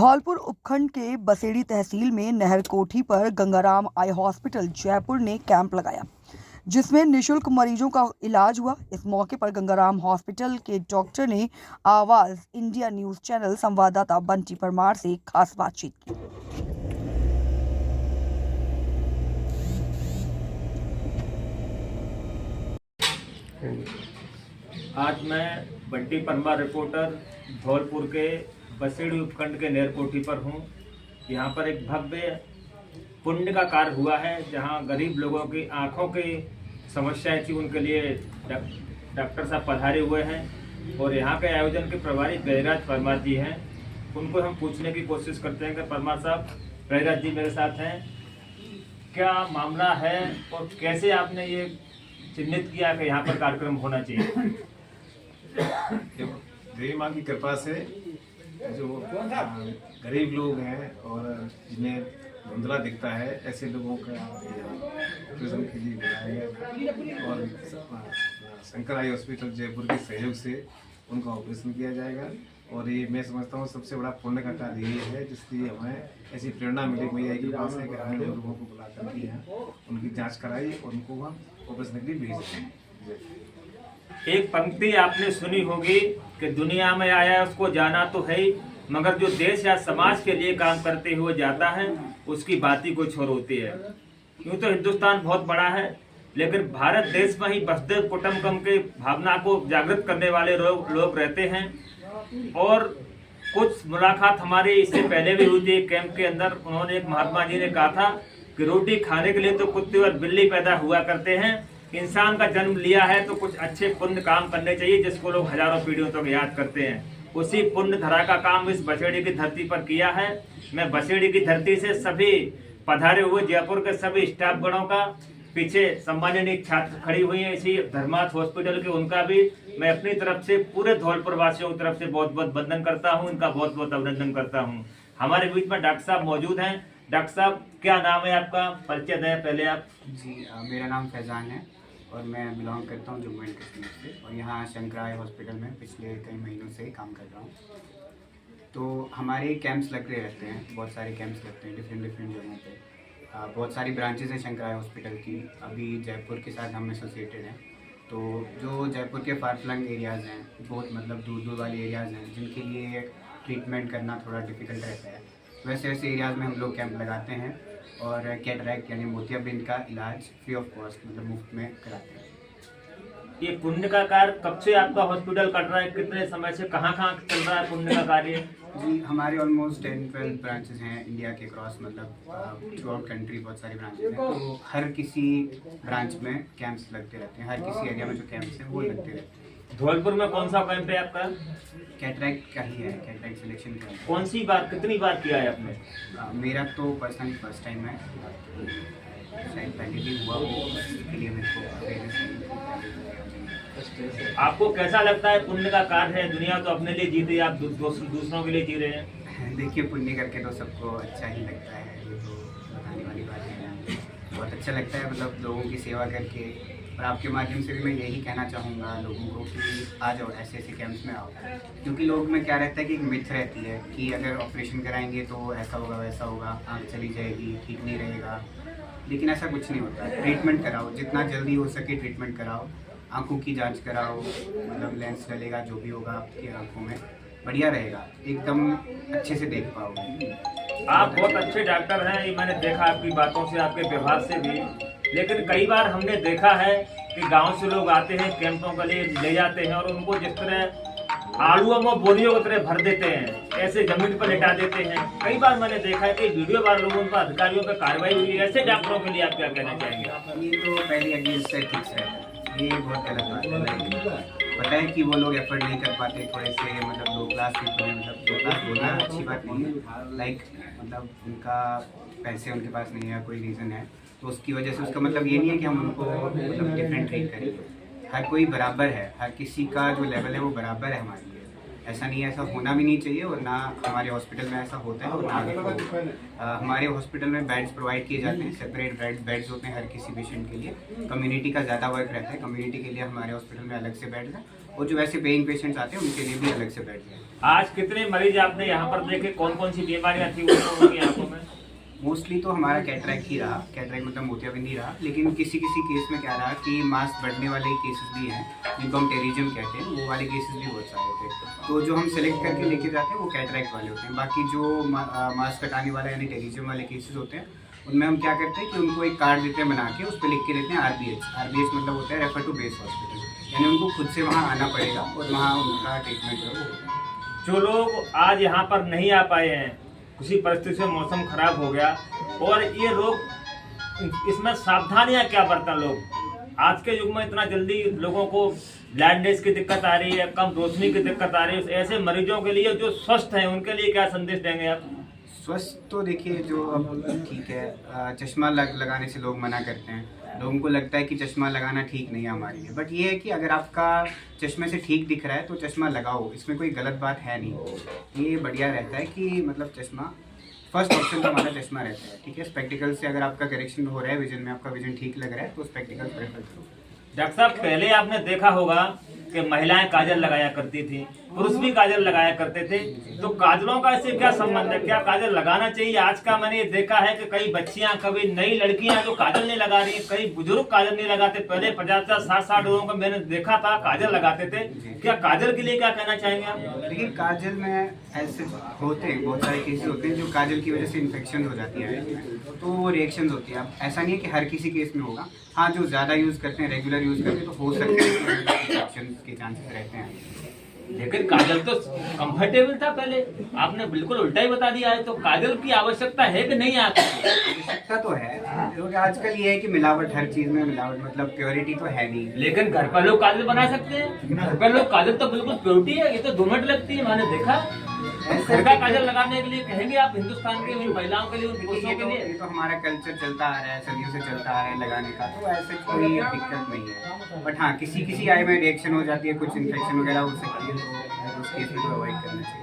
धौलपुर उपखंड के बसेड़ी तहसील में नहर कोठी पर गंगाराम आई हॉस्पिटल जयपुर ने कैंप लगाया, जिसमें निशुल्क मरीजों का इलाज हुआ। इस मौके पर गंगाराम हॉस्पिटल के डॉक्टर ने आवाज इंडिया न्यूज चैनल संवाददाता बंटी परमार से खास बातचीत की। आज मैं बंटी परमार रिपोर्टर धौलपुर के बसेड़ी उपखंड के नहर कोठी पर हूँ। यहाँ पर एक भव्य पुण्य का कार्य हुआ है, जहाँ गरीब लोगों की आँखों की समस्याएं थी, उनके लिए डॉक्टर साहब पधारे हुए हैं और यहाँ के आयोजन के प्रभारी बहराज परमार जी हैं। उनको हम पूछने की कोशिश करते हैं कि परमार साहब, बहराज जी मेरे साथ हैं, क्या मामला है और कैसे आपने ये चिन्हित किया कि यहाँ पर कार्यक्रम होना चाहिए? देवी माँ की कृपा से जो गरीब लोग हैं और जिन्हें धुंधला दिखता है, ऐसे लोगों का ऑपरेशन के लिए बुलाया गया और शंकर आई हॉस्पिटल जयपुर के सहयोग से उनका ऑपरेशन किया जाएगा। और ये मैं समझता हूँ सबसे बड़ा पुण्य का कार्य यही है, जिसलिए हमें ऐसी प्रेरणा मिली मैया की पास है कि हमने लोगों को बुला कर के यहाँ उनकी जाँच कराई और उनको हम ऑपरेशन के लिए भेज दें। एक पंक्ति आपने सुनी होगी कि दुनिया में आया उसको जाना तो है ही, मगर जो देश या समाज के लिए काम करते हुए जाता है उसकी बात ही कुछ और होती है। यूँ तो हिंदुस्तान बहुत बड़ा है, लेकिन भारत देश में ही वसुधैव कुटुंबकम के भावना को जागृत करने वाले लोग रहते हैं। और कुछ मुलाकात हमारी इससे पहले भी हुई थी कैंप के अंदर। उन्होंने, एक महात्मा जी ने कहा था कि रोटी खाने के लिए तो कुत्ते और बिल्ली पैदा हुआ करते हैं, इंसान का जन्म लिया है तो कुछ अच्छे पुण्य काम करने चाहिए, जिसको लोग हजारों पीढ़ियों तक याद करते हैं। उसी पुण्य धरा का काम इस बसेड़ी की धरती पर किया है। मैं बसेड़ी की धरती से सभी पधारे हुए जयपुर के सभी स्टाफ गणों का, पीछे सम्मानित छात्र खड़ी हुई हैं इसी धर्मार्थ हॉस्पिटल के, उनका भी मैं अपनी तरफ से पूरे धौलपुर वासियों की तरफ से बहुत बहुत वंदन करता हूं, इनका बहुत बहुत अभिनंदन करता हूं। हमारे बीच में डॉक्टर साहब मौजूद हैं। डॉक्टर साहब, क्या नाम है आपका? परिचय दें पहले आप। जी, मेरा नाम फैजान है और मैं बिलोंग करता हूँ जम्मू एंड कश्मीर से, और यहाँ शंकर आई हॉस्पिटल में पिछले कई महीनों से काम कर रहा हूँ। तो हमारे कैंप्स लगते रहते हैं, बहुत सारे कैंप्स लगते हैं डिफरेंट जगहों पे। बहुत सारी ब्रांचेज हैं शंकर आई हॉस्पिटल की। अभी जयपुर के साथ हम एसोसिएटेड हैं। तो जो जयपुर के फार फ्लंग एरियाज़ हैं, बहुत मतलब दूर दूर वाले एरियाज़ हैं, जिनके लिए ट्रीटमेंट करना थोड़ा डिफ़िकल्ट रहता है, वैसे ऐसे एरियाज़ में हम लोग कैंप लगाते हैं और कैटरैक्ट यानी मोतियाबिंद का इलाज फ्री ऑफ कॉस्ट मतलब मुफ्त में कराते हैं। ये पुण्य का कार्य कब से आपका हॉस्पिटल कर रहा है? कितने समय से, कहाँ चल रहा है पुण्य का कार्य? जी, हमारे ऑलमोस्ट 10-12 ब्रांचेस हैं इंडिया के क्रॉस, मतलब थ्रू आउट कंट्री बहुत सारी ब्रांचेस हैं। तो हर किसी ब्रांच में कैंप्स लगते रहते हैं, हर किसी एरिया में जो कैंप्स हैं वो लगते रहते हैं। धौलपुर में कौन सा कैंप है आपका? कैटरैक्ट का ही है, कैटरैक्ट सिलेक्शन कैंप। कौन सी बार, कितनी बार किया है आपने? मेरा तो पर्सनली फर्स्ट टाइम है, शायद पहले भी हुआ हो, इसके लिए मेरे को अवेयरनेस। आपको कैसा लगता है? पुण्य का कार्य है, दुनिया तो अपने लिए जीती, आप दूसरों के लिए जी रहे हैं। देखिए, पुण्य करके तो सबको अच्छा ही लगता है, ये तो बताने वाली बात है। बहुत अच्छा लगता है मतलब लोगों की सेवा करके। और आपके माध्यम से भी मैं यही कहना चाहूँगा लोगों को कि आ जाओ, ऐसे ऐसे कैंप्स में आओ। क्योंकि लोग में क्या रहता है कि एक मिथ रहती है कि अगर ऑपरेशन कराएंगे तो ऐसा होगा वैसा होगा, आँख चली जाएगी, ठीक नहीं रहेगा। लेकिन ऐसा कुछ नहीं होता है। ट्रीटमेंट कराओ, जितना जल्दी हो सके ट्रीटमेंट कराओ, आँखों की जांच कराओ, मतलब लेंस डलेगा, जो भी होगा आपकी आँखों में बढ़िया रहेगा, एकदम अच्छे से देख पाओगे। आप बहुत अच्छे डॉक्टर हैं, ये मैंने देखा आपकी बातों से, आपके व्यवहार से भी। लेकिन कई बार हमने देखा है कि गांव से लोग आते हैं, कैंपों के लिए ले जाते हैं और उनको जिस तरह आलुओं में बोरियों की तरह भर देते हैं, ऐसे जमीन पर लेटा देते हैं। कई बार मैंने देखा है कि वीडियो बार लोगों पर, अधिकारियों पर कार्रवाई हुई है। ऐसे डॉक्टरों के लिए आप क्या कहना चाहेंगे? ये तो पहले अगेंस्ट एथिक्स है, ये बहुत गलत बात है। पता है कि वो लोग एफर्ट नहीं कर पाते, थोड़े से मतलब लो क्लास पीपल है, मतलब लो क्लास बोलना अच्छी बात नहीं है, लाइक मतलब उनका पैसे उनके पास नहीं है, कोई रीज़न है, तो उसकी वजह से उसका मतलब ये नहीं है कि हम उनको मतलब डिफरेंट ट्रीट करें। हर कोई बराबर है, हर किसी का जो लेवल है वो बराबर है हमारे लिए। ऐसा नहीं है, ऐसा होना भी नहीं चाहिए और ना हमारे हॉस्पिटल में ऐसा होता है और ना आगे होगा। हमारे हॉस्पिटल में बेड्स प्रोवाइड किए जाते हैं, सेपरेट बेड्स होते हैं हर किसी पेशेंट के लिए। कम्युनिटी का ज़्यादा वर्क रहता है, कम्युनिटी के लिए हमारे हॉस्पिटल में अलग से बेड्स हैं और जो वैसे पेइंग पेशेंट्स आते हैं उनके लिए भी अलग से बेड्स हैं। आज कितने मरीज आपने यहाँ पर देखे, कौन कौन सी बीमारियाँ थी उन लोगों की आंखों में? मोस्टली तो हमारा कैटरैक्ट ही रहा, कैटरैक्ट मतलब मोतियाबिंद ही रहा, लेकिन किसी किसी केस में क्या रहा कि मांस बढ़ने वाले केसेस भी हैं जिनको हम टेरिज्म कहते हैं, वो वाले केसेस भी बहुत सारे थे। तो जो हम सेलेक्ट करके लेके जाते हैं वो कैटरैक्ट वाले होते हैं। बाकी जो मांस कटाने वाला यानी टेरिज्म वाले केसेस होते हैं उनमें हम क्या करते हैं कि उनको एक कार्ड देते हैं बना के, उस पर लिख के लेते हैं RBH मतलब होता है रेफर टू बेस हॉस्पिटल, यानी उनको खुद से वहाँ आना पड़ेगा और वहाँ उनका ट्रीटमेंट जो है। जो लोग आज यहाँ पर नहीं आ पाए हैं, किसी परिस्थिति से मौसम खराब हो गया और ये लोग, इसमें सावधानियां क्या बरतें लोग? आज के युग में इतना जल्दी लोगों को ब्लाइंडनेस की दिक्कत आ रही है, कम रोशनी की दिक्कत आ रही है, ऐसे मरीजों के लिए जो स्वस्थ हैं उनके लिए क्या संदेश देंगे आप? स्वस्थ तो देखिए, जो अब ठीक है, चश्मा लगाने से लोग मना करते हैं, लोगों को लगता है कि चश्मा लगाना ठीक नहीं है हमारे लिए, बट ये है कि अगर आपका चश्मे से ठीक दिख रहा है तो चश्मा लगाओ, इसमें कोई गलत बात है नहीं। ये बढ़िया रहता है कि मतलब चश्मा फर्स्ट ऑप्शन तो हमारा चश्मा रहता है, ठीक है। स्पेक्टिकल से अगर आपका करेक्शन हो रहा है विजन में, आपका विजन ठीक लग रहा है तो स्पेक्टिकल प्रेफर करो। डॉक्टर साहब, पहले आपने देखा होगा कि महिलाएं काजल लगाया करती थी, पुरुष भी काजल लगाया करते थे, तो काजलों का इससे क्या संबंध है? क्या काजल लगाना चाहिए? आज का मैंने ये देखा है कि कई बच्चियां, कभी नई लड़कियां जो काजल नहीं लगा रही, कई बुजुर्ग काजल नहीं लगाते। पहले 50-60 लोगों को मैंने देखा था काजल लगाते थे। क्या काजल के लिए क्या कहना चाहेंगे आप? देखिए, काजल में ऐसे होते हैं, बहुत सारे केसेस होते हैं जो काजल की वजह से इन्फेक्शन हो जाती है, तो वो रिएक्शन होती है। अब ऐसा नहीं है कि हर किसी केस में होगा, हाँ जो ज़्यादा यूज़ करते हैं, रेगुलर यूज़ करते हैं, तो हो सकता है कि इन्फेक्शन के चांसेस रहते हैं। लेकिन काजल तो कंफर्टेबल था पहले, आपने बिल्कुल उल्टा ही बता दिया है। तो काजल की आवश्यकता है कि नहीं? आवश्यकता तो है, क्योंकि आजकल ये है कि मिलावट, हर चीज में मिलावट, मतलब प्योरिटी तो है नहीं। लेकिन घर पर लोग काजल बना सकते हैं, घर पर लोग काजल तो बिल्कुल प्योरिटी है, ये तो 2 मिनट लगती है, मैंने देखा। घर का काजल लगाने के लिए कहेंगे आप हिंदुस्तान की उन महिलाओं के लिए, उन पुरुषों के लिए? ये तो हमारा कल्चर चलता आ रहा है, सदियों से चलता आ रहा है लगाने का, तो ऐसे कोई दिक्कत नहीं है। बट हाँ, किसी आई में रिएक्शन हो जाती है, कुछ इन्फेक्शन वगैरह हो सकती है, तो उस केस में तो अवॉइड करना चाहिए।